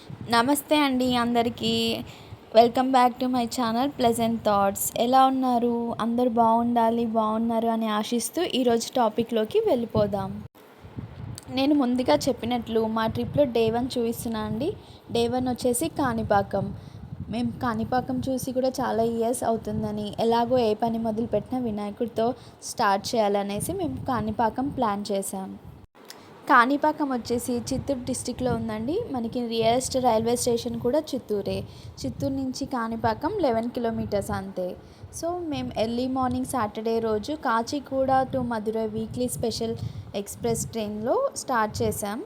నమస్తే అండి అందరికీ. Welcome back to my channel pleasant thoughts. ఎలా ఉన్నారు? అందరూ బాగున్నారు అని ఆశిస్తూ ఈరోజు టాపిక్లోకి వెళ్ళిపోదాం. నేను ముందుగా చెప్పినట్లు మా ట్రిప్లో డే 1 చూపిస్తున్నా అండి. డే 1 వచ్చేసి కాణిపాకం. మేము కాణిపాకం చూసి కూడా చాలా ఇయర్స్ అవుతుందని, ఎలాగో ఏ పని మొదలుపెట్టినా వినాయకుడితో స్టార్ట్ చేయాలనేసి మేము కాణిపాకం ప్లాన్ చేసాం. కాణిపాకం వచ్చేసి చిత్తూరు డిస్టిక్లో ఉందండి. మనకి నియరెస్ట్ రైల్వే స్టేషన్ కూడా చిత్తూరే. చిత్తూరు నుంచి కాణిపాకం 11 కిలోమీటర్స్ అంతే. సో మేము ఎర్లీ మార్నింగ్ సాటర్డే రోజు Kacheguda to Madurai weekly special express ట్రైన్లో స్టార్ట్ చేసాం.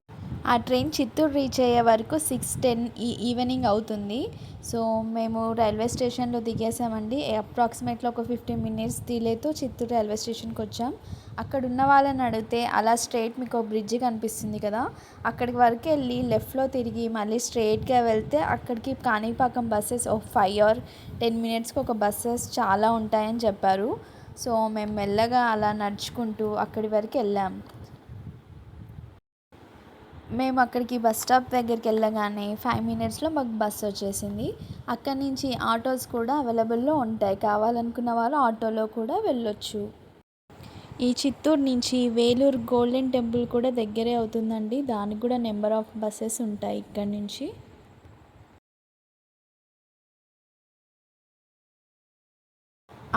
ఆ ట్రైన్ చిత్తూరు రీచ్ అయ్యే వరకు 6:10 ఈవినింగ్ అవుతుంది. సో మేము రైల్వే స్టేషన్లో దిగేసామండి. అప్రాక్సిమేట్లీ ఒక 15 మినిట్స్ డిలేతో చిత్తూరు రైల్వే స్టేషన్కి వచ్చాం. అక్కడ ఉన్న వాళ్ళని అడిగితే అలా స్ట్రైట్ మీకు ఒక బ్రిడ్జ్ కనిపిస్తుంది కదా, అక్కడికి వరకు వెళ్ళి లెఫ్ట్లో తిరిగి మళ్ళీ స్ట్రైట్గా వెళ్తే అక్కడికి కాణిపాకం బస్సెస్ ఒక 5 or 10 మినిట్స్కి ఒక బస్సెస్ చాలా ఉంటాయని చెప్పారు. సో మేము మెల్లగా అలా నడుచుకుంటూ అక్కడి వరకు వెళ్ళాం. మేము అక్కడికి బస్ స్టాప్ దగ్గరికి వెళ్ళగానే 5 మినిట్స్లో మాకు బస్సు వచ్చేసింది. అక్కడి నుంచి ఆటోస్ కూడా అవైలబుల్లో ఉంటాయి. కావాలనుకున్న వాళ్ళు ఆటోలో కూడా వెళ్ళొచ్చు. ఈ చిత్తూరు నుంచి వేలూరు గోల్డెన్ టెంపుల్ కూడా దగ్గరే అవుతుందండి. దానికి కూడా నెంబర్ ఆఫ్ బస్సెస్ ఉంటాయి ఇక్కడి నుంచి.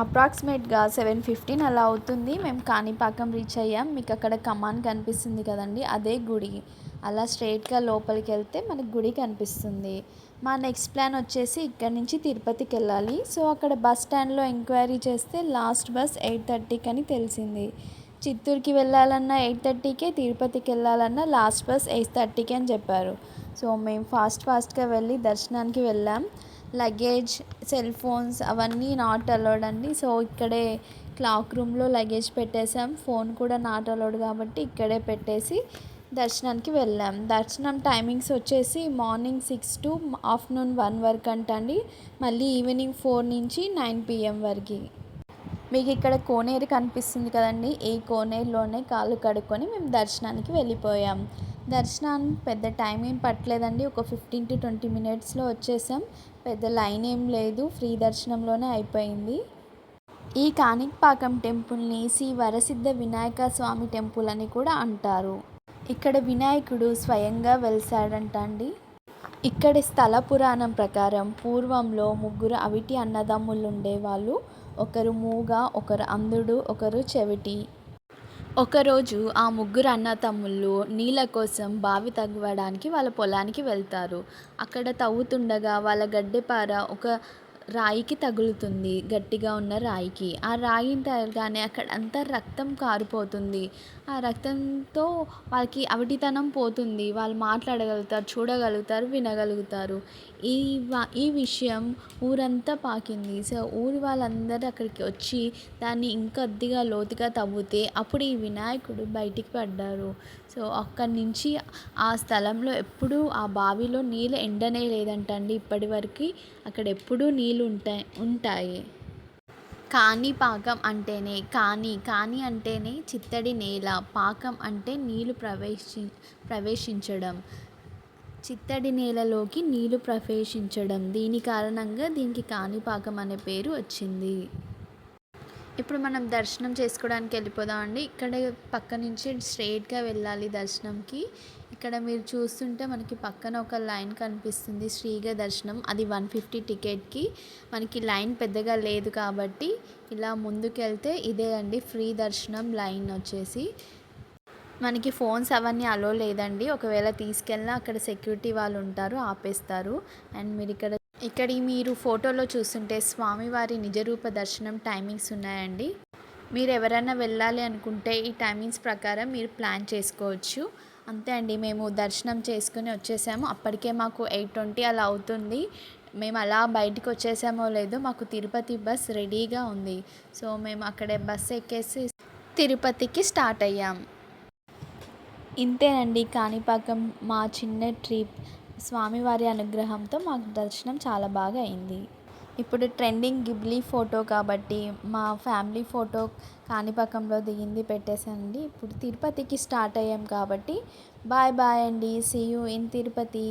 అప్రాక్సిమేట్గా 7:15 అలా అవుతుంది. మేము కాణిపాకం రీచ్ అయ్యాం. మీకు అక్కడ కమాన్ కనిపిస్తుంది కదండి, అదే గుడి. అలా స్ట్రైట్గా లోపలికి వెళ్తే మనకి గుడి కనిపిస్తుంది. మా నెక్స్ట్ ప్లాన్ వచ్చేసి ఇక్కడ నుంచి తిరుపతికి వెళ్ళాలి. సో అక్కడ బస్ స్టాండ్లో ఎంక్వైరీ చేస్తే లాస్ట్ బస్ 8:30 అని తెలిసింది. చిత్తూరుకి వెళ్ళాలన్నా 8:30కే, తిరుపతికి వెళ్ళాలన్నా లాస్ట్ బస్ 8:30 అని చెప్పారు. సో మేము ఫాస్ట్గా వెళ్ళి దర్శనానికి వెళ్ళాం. లగేజ్, సెల్ ఫోన్స్ అవన్నీ నాట్ అలౌడ్ అండి. సో ఇక్కడే క్లాక్ రూమ్లో లగేజ్ పెట్టేసాం. ఫోన్ కూడా నాట్ అలౌడ్ కాబట్టి ఇక్కడే పెట్టేసి దర్శనానికి వెళ్ళాం. దర్శనం టైమింగ్స్ వచ్చేసి మార్నింగ్ 6 to ఆఫ్టర్నూన్ 1 వరకు అంటండి. మళ్ళీ ఈవినింగ్ 4 నుంచి 9 PM వరకు. మీకు ఇక్కడ కోనేరు కనిపిస్తుంది కదండి, ఈ కోనేరులోనే కాళ్ళు కడుక్కొని మేము దర్శనానికి వెళ్ళిపోయాం. దర్శనం పెద్ద టైం ఏం పట్టలేదండి. ఒక 15 to 20 మినిట్స్లో వచ్చేసాం. పెద్ద లైన్ ఏం లేదు, ఫ్రీ దర్శనంలోనే అయిపోయింది. ఈ కాణిపాకం టెంపుల్ని శ్రీ వరసిద్ధ వినాయక స్వామి టెంపుల్ అని కూడా అంటారు. ఇక్కడ వినాయకుడు స్వయంగా వెలిసాడంట అండి. ఇక్కడి స్థల పురాణం ప్రకారం పూర్వంలో 3 అవిటి అన్నదమ్ములు ఉండేవాళ్ళు. ఒకరు మూగ, ఒకరు అంధుడు, ఒకరు చెవిటి. ఒకరోజు ఆ 3 అన్నతమ్ముళ్ళు నీళ్ళ కోసం బావి తవ్వడానికి వాళ్ళ పొలానికి వెళ్తారు. అక్కడ తవ్వుతుండగా వాళ్ళ గడ్డెపార ఒక రాయికి తగులుతుంది, గట్టిగా ఉన్న రాయికి. ఆ రాయిని తగలగానే అక్కడ అంతా రక్తం కారిపోతుంది. ఆ రక్తంతో వాళ్ళకి అవిటితనం పోతుంది. వాళ్ళు మాట్లాడగలుగుతారు, చూడగలుగుతారు, వినగలుగుతారు. ఈ విషయం ఊరంతా పాకింది. సో ఊరి వాళ్ళందరూ అక్కడికి వచ్చి దాన్ని ఇంకొద్దిగా లోతుగా తవ్వితే అప్పుడు ఈ వినాయకుడు బయటికి పడ్డారు. సో అక్కడి నుంచి ఆ స్థలంలో ఎప్పుడూ ఆ బావిలో నీళ్ళు ఎండనే లేదంటండి ఇప్పటివరకు. అక్కడ ఎప్పుడూ నీళ్ళు ఉంటాయి. కాణిపాకం అంటేనే కాణి అంటేనే చిత్తడి నేల, పాకం అంటే నీళ్ళు ప్రవేశించడం, చిత్తడి నేలలోకి నీళ్లు ప్రవేశించడం. దీని కారణంగా దీనికి కాణిపాకం అనే పేరు వచ్చింది. ఇప్పుడు మనం దర్శనం చేసుకోవడానికి వెళ్ళిపోదామండి. ఇక్కడ పక్క నుంచి స్ట్రైట్గా వెళ్ళాలి దర్శనంకి. ఇక్కడ మీరు చూస్తుంటే మనకి పక్కన ఒక లైన్ కనిపిస్తుంది, శ్రీగా దర్శనం. అది 150 టికెట్కి. మనకి లైన్ పెద్దగా లేదు కాబట్టి ఇలా ముందుకు వెళ్తే ఇదే అండి ఫ్రీ దర్శనం లైన్ వచ్చేసి. మనకి ఫోన్స్ అవన్నీ అలో లేదండి. ఒకవేళ తీసుకెళ్ళినా అక్కడ సెక్యూరిటీ వాళ్ళు ఉంటారు, ఆపేస్తారు. అండ్ మీరు ఇక్కడ మీరు ఫోటోలో చూస్తుంటే స్వామివారి నిజరూప దర్శనం టైమింగ్స్ ఉన్నాయండి. మీరు ఎవరైనా వెళ్ళాలి అనుకుంటే ఈ టైమింగ్స్ ప్రకారం మీరు ప్లాన్ చేసుకోవచ్చు. అంతే అండి, మేము దర్శనం చేసుకుని వచ్చేసాము. అప్పటికే మాకు 8:20 అలా అవుతుంది. మేము అలా బయటికి వచ్చేసామో లేదో మాకు తిరుపతి బస్ రెడీగా ఉంది. సో మేము అక్కడే బస్ ఎక్కేసి తిరుపతికి స్టార్ట్ అయ్యాం. ఇంతేనండి కాణిపాకం మా చిన్న ట్రిప్. స్వామివారి అనుగ్రహంతో మాకు దర్శనం చాలా బాగా అయింది. ఇప్పుడు ట్రెండింగ్ గిబ్లీ ఫోటో కాబట్టి మా ఫ్యామిలీ ఫోటో కాణిపాకంలో దిగింది పెట్టేశానండి. ఇప్పుడు తిరుపతికి స్టార్ట్ అయ్యాం కాబట్టి బాయ్ అండి. See you in Tirupati.